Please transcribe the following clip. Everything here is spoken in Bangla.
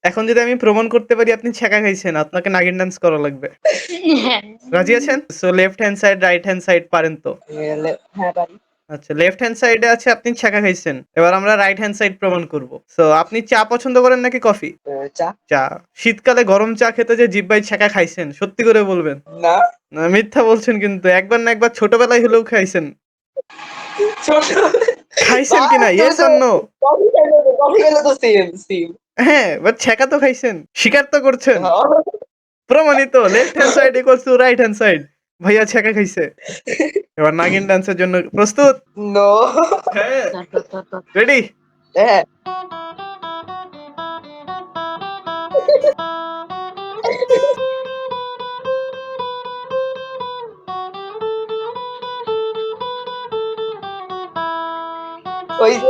এখন যদি আমি প্রমাণ করতে পারি আপনি ছ্যাঁকা খাইছেন, আপনাকে নাগিন ডান্স করা লাগবে। হ্যাঁ। রাজি আছেন? So left hand side, right hand side পারেন তো? হ্যাঁ পারি। আচ্ছা, লেফট হ্যান্ড সাইডে আছে আপনি ছ্যাঁকা খাইছেন। এবার আমরা রাইট হ্যান্ড সাইড প্রমাণ করব। সো আপনি চা পছন্দ করেন নাকি কফি? চা। চা। শীতকালে গরম চা খেতে যে জিহ্বায় ছ্যাঁকা খাইছেন, সত্যি করে বলবেন? না। না মিথ্যা বলছেন কিন্তু। একবার না একবার ছোটবেলায় হলেও খাইছেন। ছোট খাইছেন ভাই কিনা? তুমি ইয়েস তো অর নো? কফি খেলে তো সেম। হ্যাঁ, বাট ছ্যাঁকা তো খাইছেন। স্বীকার তো করছেন। হ্যাঁ। প্রমাণিত left hand side equals to right hand side. ভাইয়া ছ্যাঁকা খাইছে। এবার নাগিন ডান্সের জন্য প্রস্তুত? নো। হ্যাঁ। টা টা টা টা। রেডি? হ্যাঁ। ওই যে